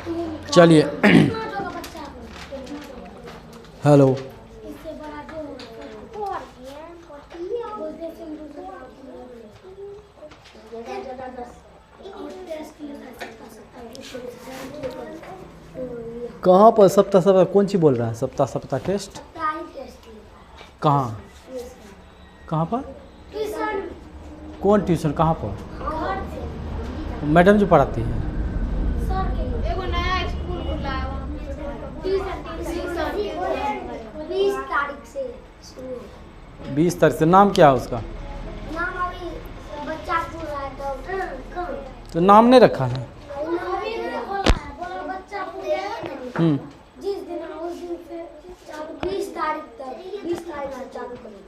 चलिए हेलो। कहाँ पर सप्ताह सप्ताह कौन सी बोल रहा है? सप्ताह सप्ताह टेस्ट कहाँ कहाँ पर? कौन ट्यूशन कहाँ पर? मैडम जो पढ़ाती है? एगो नया स्कूल खुला है वहाँ 20 तारीख से 20 तारीख से। नाम क्या है उसका? नाम अभी बच्चा पूरा है तो नाम नहीं रखा है। बच्चा पूरा है जिस दिन उस दिन से 20 तारीख तक 20 तारीख तक चालू करेंगे।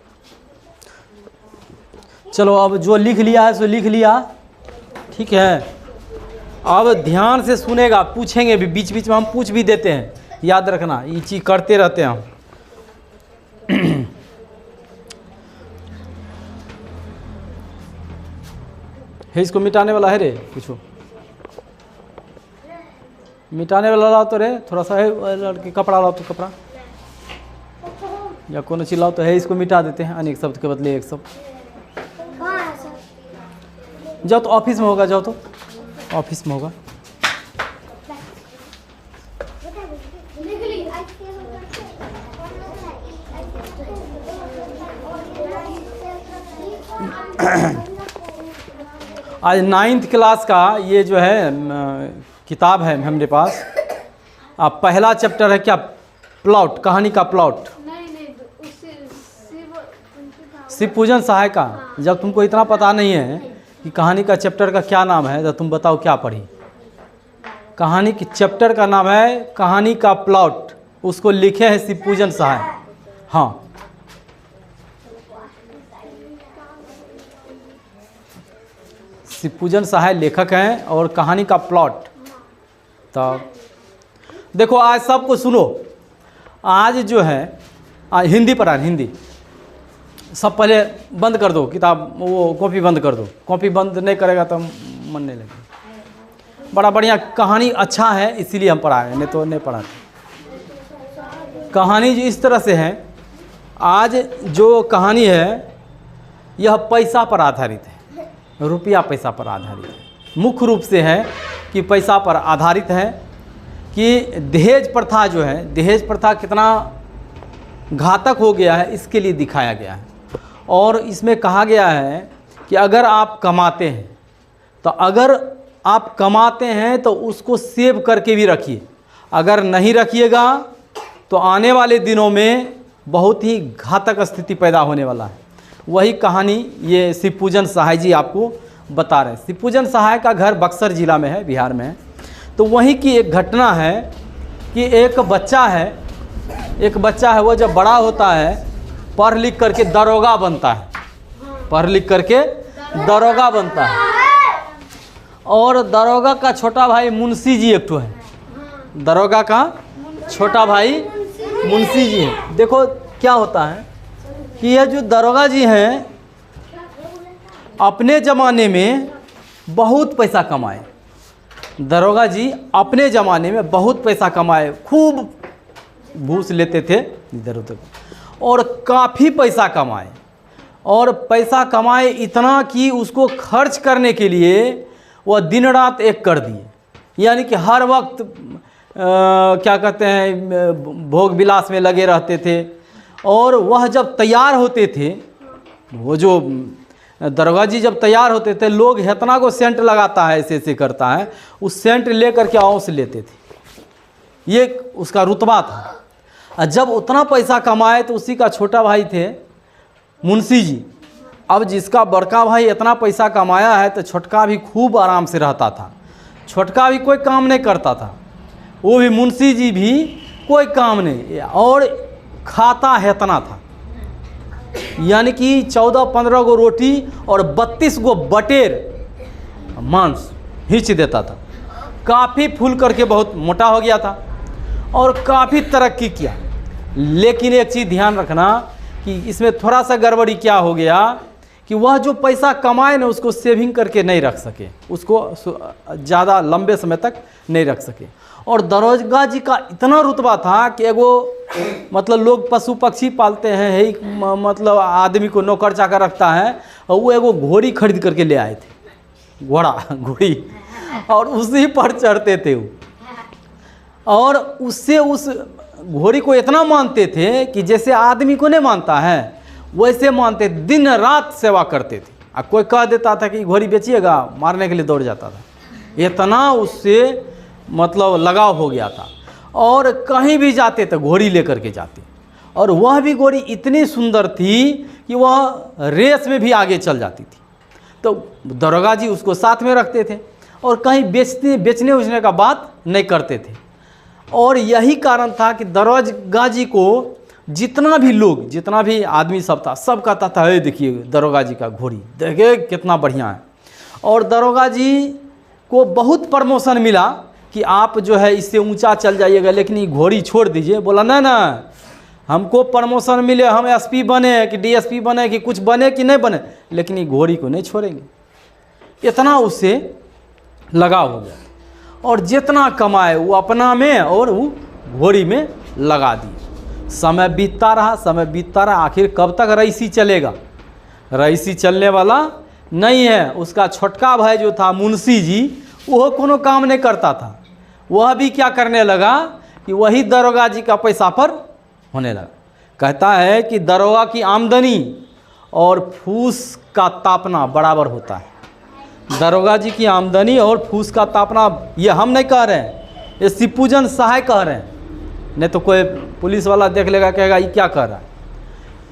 चलो अब जो लिख लिया है सो लिख लिया, ठीक है। अब ध्यान से सुनेगा, पूछेंगे भी, बीच बीच में हम पूछ भी देते हैं, याद रखना ये चीज़ करते रहते हैं हम। है इसको मिटाने वाला है रे? पूछो मिटाने वाला लाओ तो रे, थोड़ा सा है लड़के कपड़ा लाओ तो कपड़ा, या कोनो चीज लाओ तो है इसको मिटा देते हैं अनेक शब्द के बदले एक शब्द। जाओ तो ऑफिस में होगा, जाओ तो ऑफिस में होगा। आज 9th क्लास का ये जो है किताब है हमारे पास। अब पहला चैप्टर है क्या? प्लॉट, कहानी का प्लॉट। शिव पूजन सहाय का। जब तुमको इतना पता नहीं है कि कहानी का चैप्टर का क्या नाम है तो तुम बताओ क्या पढ़ी? कहानी की चैप्टर का नाम है कहानी का प्लॉट, उसको लिखे हैं शिव पूजन सहाय। हाँ शिव पूजन सहाय लेखक हैं और कहानी का प्लॉट। तो देखो आज सबको सुनो, आज जो है आज हिंदी पढ़ा, हिंदी सब पहले बंद कर दो किताब, वो कॉपी बंद कर दो। कॉपी बंद नहीं करेगा तो मन नहीं लगेगा। बड़ा बढ़िया कहानी अच्छा है इसीलिए हम पढ़ाए, नहीं तो नहीं पढ़ाते। कहानी जो इस तरह से है, आज जो कहानी है यह पैसा पर आधारित है, रुपया पैसा पर आधारित है। मुख्य रूप से है कि पैसा पर आधारित है कि दहेज प्रथा जो है, दहेज प्रथा कितना घातक हो गया है इसके लिए दिखाया गया है। और इसमें कहा गया है कि अगर आप कमाते हैं तो उसको सेव करके भी रखिए, अगर नहीं रखिएगा तो आने वाले दिनों में बहुत ही घातक स्थिति पैदा होने वाला है। वही कहानी ये शिव पूजन सहाय जी आपको बता रहे हैं। शिव पूजन सहाय का घर बक्सर जिला में है, बिहार में है। तो वहीं की एक घटना है कि एक बच्चा है, वो जब बड़ा होता है पढ़ लिख करके दरोगा बनता है, पढ़ लिख करके दरोगा बनता है। और दरोगा का छोटा भाई मुंशी जी एक ठो है, दरोगा का छोटा भाई मुंशी जी है। देखो क्या होता है कि यह जो दरोगा जी हैं अपने ज़माने में बहुत पैसा कमाए। दरोगा जी अपने ज़माने में बहुत पैसा कमाए, खूब घूस लेते थे इधर उधर और काफ़ी पैसा कमाए। और पैसा कमाए इतना कि उसको खर्च करने के लिए वह दिन रात एक कर दिए। यानी कि हर वक्त क्या कहते हैं भोग विलास में लगे रहते थे। और वह जब तैयार होते थे, वो जो दरोगा जी जब तैयार होते थे, लोग हेतना को सेंट लगाता है, ऐसे ऐसे करता है, उस सेंट ले करके औंस लेते थे। ये उसका रुतबा था। जब उतना पैसा कमाए तो उसी का छोटा भाई थे मुंशी जी। अब जिसका बड़का भाई इतना पैसा कमाया है तो छोटका भी खूब आराम से रहता था। छोटका भी कोई काम नहीं करता था, वो भी मुंशी जी भी कोई काम नहीं, और खाता हेतना था। यानी कि 14-15 गो रोटी और 32 गो बटेर मांस हिंच देता था। काफ़ी फूल करके बहुत मोटा हो गया था और काफ़ी तरक्की किया। लेकिन एक चीज़ ध्यान रखना कि इसमें थोड़ा सा गड़बड़ी क्या हो गया कि वह जो पैसा कमाए ना उसको सेविंग करके नहीं रख सके, उसको ज़्यादा लंबे समय तक नहीं रख सके। और दरोगा जी का इतना रुतबा था कि एगो मतलब लोग पशु पक्षी पालते हैं, है मतलब आदमी को नौकर चाकर रखता है, और वो एगो घोड़ी खरीद करके ले आए थे, घोड़ी, और उसी पर चढ़ते थे वो, और उससे उस घोड़ी को इतना मानते थे कि जैसे आदमी को नहीं मानता है वैसे मानते, दिन रात सेवा करते थे। और कोई कह देता था कि घोड़ी बेचिएगा, मारने के लिए दौड़ जाता था, इतना उससे मतलब लगाव हो गया था। और कहीं भी जाते तो घोड़ी लेकर के जाते, और वह भी घोड़ी इतनी सुंदर थी कि वह रेस में भी आगे चल जाती थी। तो दरोगा जी उसको साथ में रखते थे और कहीं बेचने उचने का बात नहीं करते थे। और यही कारण था कि दरोगा जी को जितना भी आदमी सब था, सब कहता था, हे देखिए दरोगा जी का घोड़ी, देखिए कितना बढ़िया है। और दरोगा जी को बहुत प्रमोशन मिला कि आप जो है इससे ऊंचा चल जाइएगा, लेकिन ये घोड़ी छोड़ दीजिए। बोला ना हमको प्रमोशन मिले, हम एसपी बने कि डीएसपी बने कि कुछ बने कि नहीं बने, लेकिन ये घोड़ी को नहीं छोड़ेंगे। इतना उससे लगाव हो गया और जितना कमाए वो अपना में और वो घोड़ी में लगा दी। समय बीतता रहा, आखिर कब तक रईसी चलेगा? रईसी चलने वाला नहीं है। उसका छोटका भाई जो था मुंशी जी, वह कोनो काम नहीं करता था। वह भी क्या करने लगा कि वही दरोगा जी का पैसा पर होने लगा। कहता है कि दरोगा की आमदनी और फूस का तापना बराबर होता है। दरोगा जी की आमदनी और फूस का तापना, ये हम नहीं कह रहे हैं, ये शिवपूजन सहाय कह रहे हैं, नहीं तो कोई पुलिस वाला देख लेगा, कहेगा ये क्या कर रहा है।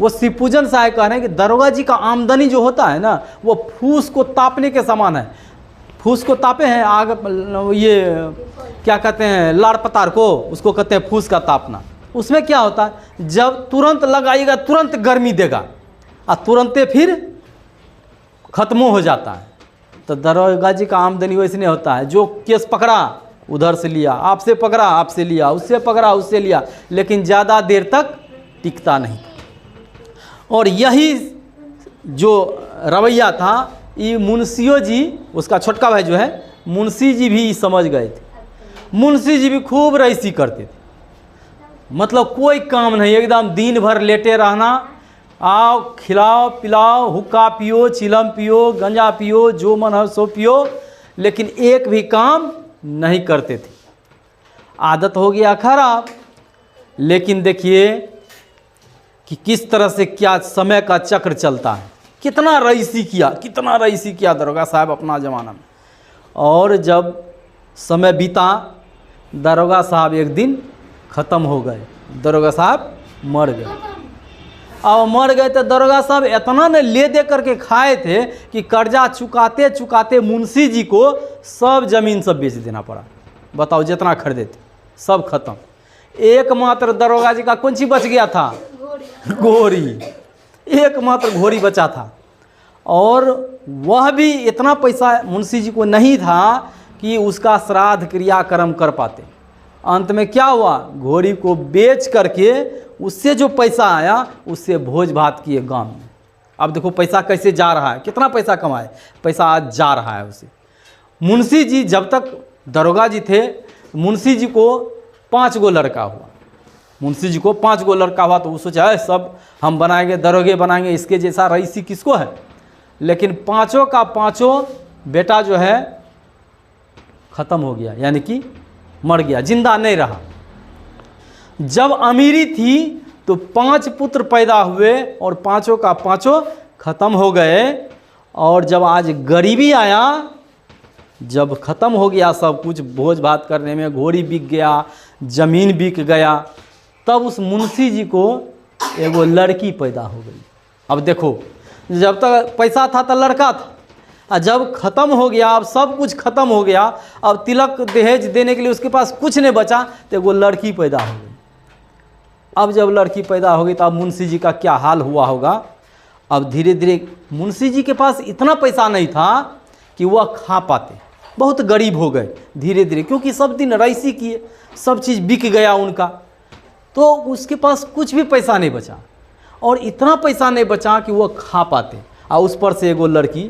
वो शिवपूजन सहाय कह रहे हैं कि दरोगा जी का आमदनी जो होता है ना, वो फूस को तापने के समान है। फूस को तापे हैं आग, ये क्या कहते हैं, लाड़ पतार को, उसको कहते हैं फूस का तापना। उसमें क्या होता है, जब तुरंत लगाइएगा तुरंत गर्मी देगा और तुरंते फिर खत्म हो जाता है। तो दरोगा जी का आमदनी वैसे नहीं होता है, जो केस पकड़ा उधर से लिया, आपसे पकड़ा आपसे लिया, उससे पकड़ा उससे लिया, लेकिन ज़्यादा देर तक टिकता नहीं। और यही जो रवैया था, ये मुंशियों जी, उसका छोटका भाई जो है मुंशी जी भी समझ गए थे। मुंशी जी भी खूब रईसी करते थे, मतलब कोई काम नहीं, एकदम दिन भर लेटे रहना, आओ खिलाओ पिलाओ, हुक्का पियो, चिलम पियो, गंजा पियो, जो मन हो सो पियो, लेकिन एक भी काम नहीं करते थे। आदत हो गया खराब। लेकिन देखिए कि किस तरह से क्या समय का चक्र चलता है। कितना रईसी किया दरोगा साहब अपना ज़माना में। और जब समय बीता, दरोगा साहब एक दिन ख़त्म हो गए, दरोगा साहब मर गए। अब मर गए तो दरोगा साहब इतना ने ले दे करके खाए थे कि कर्जा चुकाते चुकाते मुंशी जी को सब जमीन सब बेच देना पड़ा। बताओ, जितना खरीदे थे सब खत्म। एकमात्र दरोगा जी का कौन सी बच गया था? घोड़ी। एकमात्र घोड़ी बचा था। और वह भी इतना पैसा मुंशी जी को नहीं था कि उसका श्राद्ध क्रियाक्रम कर पाते। अंत में क्या हुआ, घोड़ी को बेच करके उससे जो पैसा आया उससे भोज भात किए गांव में। अब देखो पैसा कैसे जा रहा है, कितना पैसा कमाए, पैसा आज जा रहा है उसे। मुंशी जी जब तक दरोगा जी थे, मुंशी जी को 5 गो लड़का हुआ। मुंशी जी को 5 गो लड़का हुआ तो वो सोचा है सब हम बनाएंगे, दरोगे बनाएंगे, इसके जैसा रईसी किसको है। लेकिन 5 का 5 बेटा जो है ख़त्म हो गया, यानी कि मर गया, जिंदा नहीं रहा। जब अमीरी थी तो 5 पुत्र पैदा हुए और 5 का 5 ख़त्म हो गए। और जब आज गरीबी आया, जब ख़त्म हो गया सब कुछ, भोज भात करने में घोड़ी बिक गया, ज़मीन बिक गया, तब उस मुंशी जी को एगो लड़की पैदा हो गई। अब देखो, जब तक पैसा था तो लड़का था, और जब ख़त्म हो गया, अब सब कुछ ख़त्म हो गया, अब तिलक दहेज देने के लिए उसके पास कुछ नहीं बचा, तो एगो लड़की पैदा हो गई। अब जब लड़की पैदा हो गई तो अब मुंशी जी का क्या हाल हुआ होगा। अब धीरे धीरे मुंशी जी के पास इतना पैसा नहीं था कि वह खा पाते, बहुत गरीब हो गए धीरे धीरे, क्योंकि सब दिन रईसी किए, सब चीज़ बिक गया उनका, तो उसके पास कुछ भी पैसा नहीं बचा। और इतना पैसा नहीं बचा कि वह खा पाते। और उस पर से एगो लड़की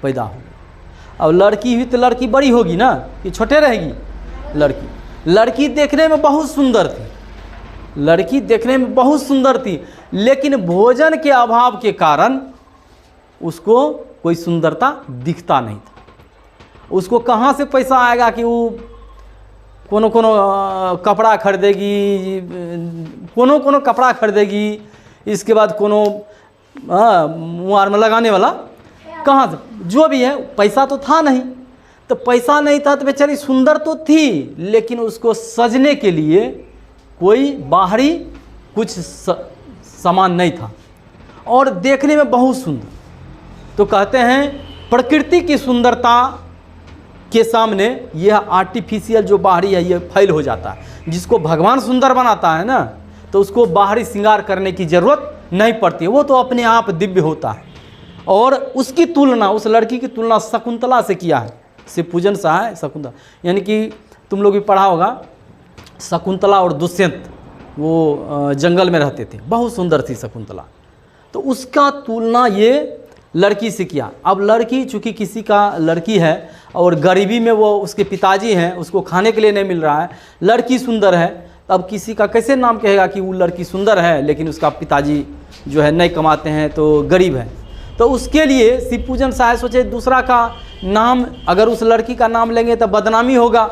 पैदा हो गई। अब लड़की हुई तो लड़की बड़ी होगी ना कि छोटे रहेगी। लड़की देखने में बहुत सुंदर थी, लड़की देखने में बहुत सुंदर थी, लेकिन भोजन के अभाव के कारण उसको कोई सुंदरता दिखता नहीं था। उसको कहाँ से पैसा आएगा कि वो कोनो कपड़ा खरीदेगी, कोनो कपड़ा खरीदेगी, इसके बाद कोनो मुहार में लगाने वाला कहाँ से, जो भी है पैसा तो था नहीं। तो पैसा नहीं था तो बेचारी सुंदर तो थी, लेकिन उसको सजने के लिए कोई बाहरी कुछ सामान नहीं था और देखने में बहुत सुंदर। तो कहते हैं प्रकृति की सुंदरता के सामने यह आर्टिफिशियल जो बाहरी है ये फेल हो जाता है। जिसको भगवान सुंदर बनाता है ना, तो उसको बाहरी श्रृंगार करने की ज़रूरत नहीं पड़ती, वो तो अपने आप दिव्य होता है। और उसकी तुलना, उस लड़की की तुलना शकुंतला से किया है। शिव पूजन सा है शकुंतला, यानी कि तुम लोग भी पढ़ा होगा, शकुंतला और दुष्यंत वो जंगल में रहते थे, बहुत सुंदर थी शकुंतला। तो उसका तुलना ये लड़की से किया। अब लड़की चूँकि किसी का लड़की है और गरीबी में वो उसके पिताजी हैं, उसको खाने के लिए नहीं मिल रहा है, लड़की सुंदर है, तब किसी का कैसे नाम कहेगा कि वो लड़की सुंदर है लेकिन उसका पिताजी जो है नहीं कमाते हैं तो गरीब है। तो उसके लिए शिव पूजन शायद सोचे दूसरा का नाम, अगर उस लड़की का नाम लेंगे तो बदनामी होगा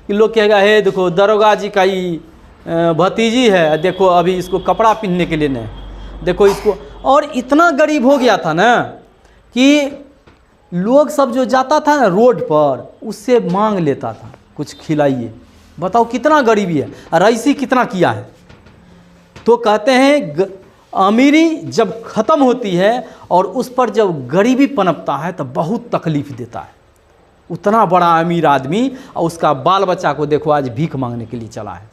कि लोग कहेगा हे देखो दरोगा जी का ही भतीजी है, देखो अभी इसको कपड़ा पहनने के लिए नहीं, देखो इसको। और इतना गरीब हो गया था ना कि लोग सब जो जाता था ना रोड पर, उससे मांग लेता था कुछ खिलाइए। बताओ कितना गरीबी है, रईसी कितना किया है। तो कहते हैं अमीरी जब ख़त्म होती है और उस पर जब गरीबी पनपता है तो बहुत तकलीफ़ देता है। उतना बड़ा अमीर आदमी और उसका बाल बच्चा को देखो आज भीख मांगने के लिए चला है।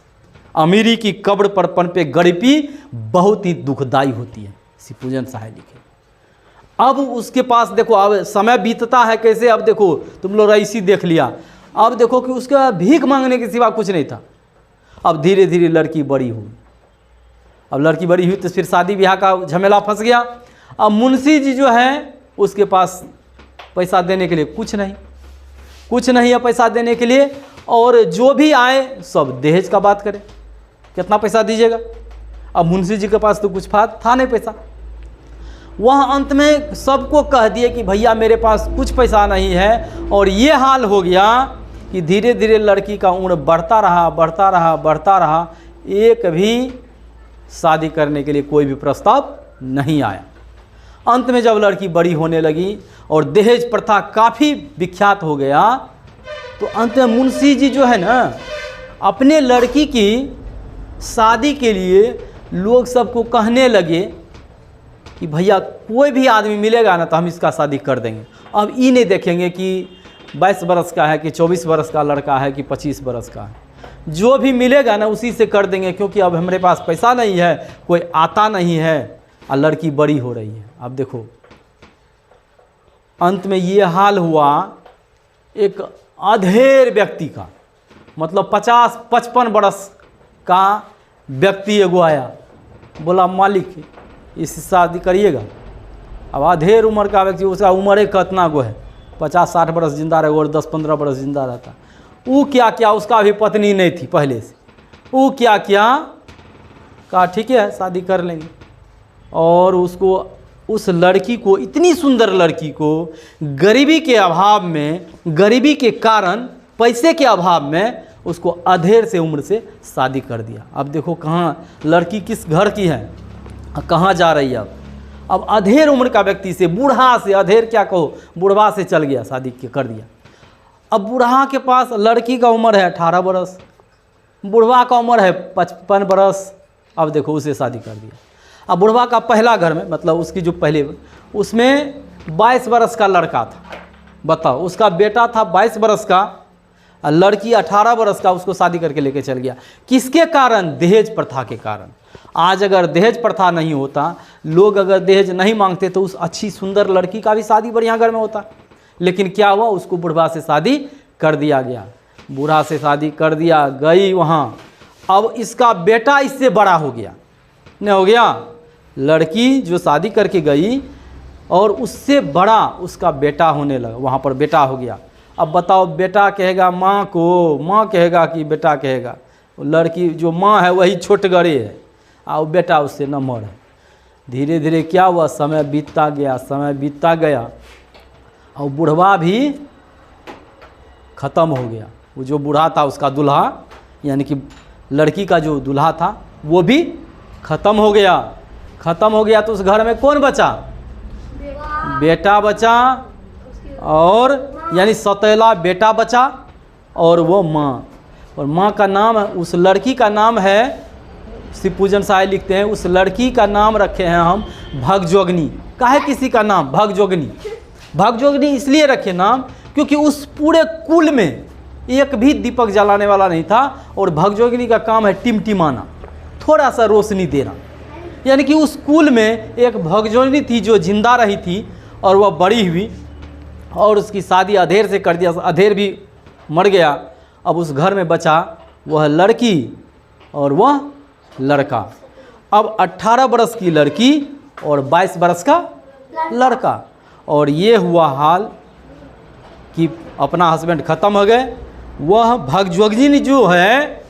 अमीरी की कब्र पर पनपे गरीबी बहुत ही दुखदाई होती है, शिव पूजन साहे लिखे। अब उसके पास देखो, अब समय बीतता है कैसे, अब देखो तुम लोग रईसी देख लिया, अब देखो कि उसके भीख मांगने के सिवा कुछ नहीं था। अब धीरे धीरे लड़की बड़ी हुई, अब लड़की बड़ी हुई तो फिर शादी ब्याह का झमेला फंस गया। अब मुंशी जी जो है उसके पास पैसा देने के लिए कुछ नहीं है पैसा देने के लिए, और जो भी आए सब दहेज का बात करें, कितना पैसा दीजिएगा। अब मुंशी जी के पास तो कुछ था नहीं पैसा। वह अंत में सबको कह दिए कि भैया मेरे पास कुछ पैसा नहीं है, और ये हाल हो गया कि धीरे धीरे लड़की का उम्र बढ़ता रहा, एक भी शादी करने के लिए कोई भी प्रस्ताव नहीं आया। अंत में जब लड़की बड़ी होने लगी और दहेज प्रथा काफ़ी विख्यात हो गया, तो अंत में मुंशी जी जो है ना अपने लड़की की शादी के लिए लोग सबको कहने लगे कि भैया कोई भी आदमी मिलेगा ना तो हम इसका शादी कर देंगे। अब ये नहीं देखेंगे कि 22 बरस का है कि 24 बरस का लड़का है कि 25 बरस का है, जो भी मिलेगा ना उसी से कर देंगे, क्योंकि अब हमारे पास पैसा नहीं है, कोई आता नहीं है और लड़की बड़ी हो रही है। अब देखो अंत में ये हाल हुआ एक अधेड़ व्यक्ति का, मतलब 50-55 बरस का व्यक्ति एगो आया, बोला मालिक इससे शादी करिएगा। अब अधेड़ उम्र का व्यक्ति, उसका उम्र ही कितना गो है, 50-60 बरस जिंदा रहे और 10-15 बरस जिंदा रहता। वो क्या किया, उसका भी पत्नी नहीं थी पहले से, वो क्या किया, कहा ठीक है शादी कर लेंगे। और उसको, उस लड़की को, इतनी सुंदर लड़की को गरीबी के अभाव में, गरीबी के कारण, पैसे के अभाव में उसको अधेड़ से उम्र से शादी कर दिया। अब देखो कहाँ लड़की किस घर की है, कहाँ जा रही है। अब अधेड़ उम्र का व्यक्ति से, बूढ़ा से, अधेड़ क्या कहो, बुढ़वा से चल गया, शादी कर दिया। अब बूढ़ा के पास लड़की का उम्र है 18 बरस, बुढ़वा का उम्र है 55 बरस। अब देखो उसे शादी कर दिया। अब बुढ़वा का पहला घर में, मतलब उसकी जो पहले, उसमें 22 बरस का लड़का था। बताओ, उसका बेटा था 22 बरस का, लड़की 18 बरस का, उसको शादी करके लेके चल गया। किसके कारण? दहेज प्रथा के कारण। आज अगर दहेज प्रथा नहीं होता, लोग अगर दहेज नहीं मांगते, तो उस अच्छी सुंदर लड़की का भी शादी बढ़िया घर में होता। लेकिन क्या हुआ, उसको बुढ़वा से शादी कर दिया गया। बूढ़ा से शादी कर दिया, गई वहाँ। अब इसका बेटा इससे बड़ा हो गया, नहीं हो गया। लड़की जो शादी करके गई, और उससे बड़ा उसका बेटा होने लगा, वहाँ पर बेटा हो गया। अब बताओ, बेटा कहेगा माँ को, माँ कहेगा कि बेटा कहेगा, लड़की जो माँ है वही छोटगरे है और बेटा उससे नम्हर है। धीरे धीरे क्या हुआ, समय बीतता गया, समय बीतता गया और बुढ़वा भी ख़त्म हो गया। वो जो बूढ़ा था उसका दूल्हा, यानी कि लड़की का जो दूल्हा था वो भी ख़त्म हो गया। ख़त्म हो गया तो उस घर में कौन बचा? बेटा बचा, और यानी सौतेला बेटा बचा, और वो माँ। और माँ का नाम, उस लड़की का नाम है, शिव पूजन साय लिखते हैं, उस लड़की का नाम रखे हैं हम भगजोगनी। काहे किसी का नाम भगजोगनी? भगजोगनी इसलिए रखे नाम क्योंकि उस पूरे कुल में एक भी दीपक जलाने वाला नहीं था, और भगजोगनी का काम है टिमटिमाना, थोड़ा सा रोशनी देना। यानी कि उस कुल में एक भगजोगनी थी जो जिंदा रही थी, और वह बड़ी हुई और उसकी शादी अधेर से कर दिया, अधेर भी मर गया। अब उस घर में बचा वह लड़की और वह लड़का। अब 18 बरस की लड़की और 22 बरस का लड़का। और ये हुआ हाल कि अपना हस्बैंड ख़त्म हो गए। वह भगजोगनी जो है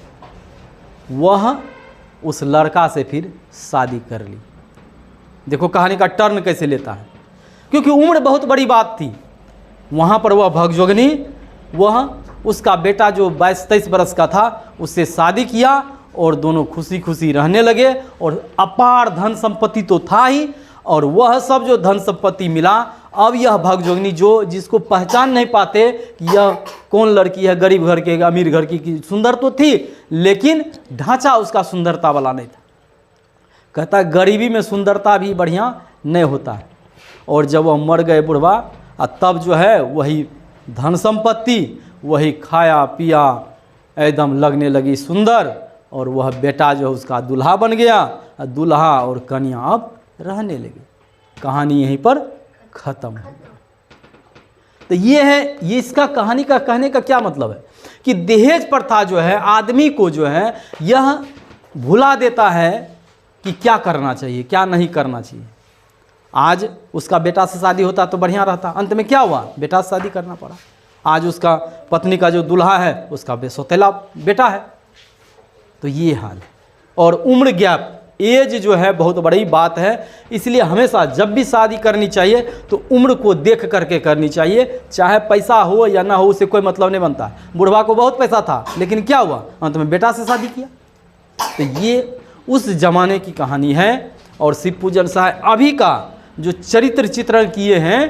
वह उस लड़का से फिर शादी कर ली। देखो कहानी का टर्न कैसे लेता है, क्योंकि उम्र बहुत बड़ी बात थी। वहाँ पर वह भगजोगनी, वह उसका बेटा जो 22-23 बरस का था उससे शादी किया, और दोनों खुशी खुशी रहने लगे। और अपार धन संपत्ति तो था ही, और वह सब जो धन संपत्ति मिला, अब यह भगजोगनी जो जिसको पहचान नहीं पाते कि यह कौन लड़की है, गरीब घर के अमीर घर की सुंदर तो थी, लेकिन ढांचा उसका सुंदरता वाला नहीं था। कहता गरीबी में सुंदरता भी बढ़िया नहीं होता है। और जब वह मर गए बुढ़वा, तब जो है वही धन संपत्ति, वही खाया पिया एकदम लगने लगी सुंदर, और वह बेटा जो है उसका दूल्हा बन गया। दूल्हा और कन्या अब रहने लगे। कहानी यहीं पर ख़त्म हो। तो ये है, ये इसका कहानी का कहने का क्या मतलब है कि दहेज प्रथा जो है आदमी को जो है यह भुला देता है कि क्या करना चाहिए क्या नहीं करना चाहिए। आज उसका बेटा से शादी होता तो बढ़िया रहता, अंत में क्या हुआ, बेटा से शादी करना पड़ा। आज उसका पत्नी का जो दूल्हा है उसका सौतेला बेटा है। तो ये हाल है। और उम्र गैप, एज जो है बहुत बड़ी बात है। इसलिए हमेशा जब भी शादी करनी चाहिए तो उम्र को देख करके करनी चाहिए। चाहे पैसा हो या ना हो, उससे कोई मतलब नहीं बनता। बुढ़वा को बहुत पैसा था, लेकिन क्या हुआ, अंत में बेटा से शादी किया। तो ये उस जमाने की कहानी है। और शिव पूजन साहब अभी का जो चरित्र चित्रण किए हैं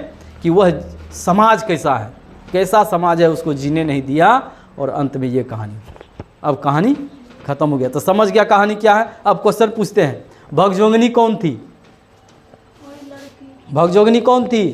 कि वह समाज कैसा है, कैसा समाज है, उसको जीने नहीं दिया। और अंत में ये कहानी, अब कहानी खत्म हो गया। तो समझ गया कहानी क्या है। अब क्वेश्चन पूछते हैं, भगजोगनी कौन थी? भगजोगनी कौन थी?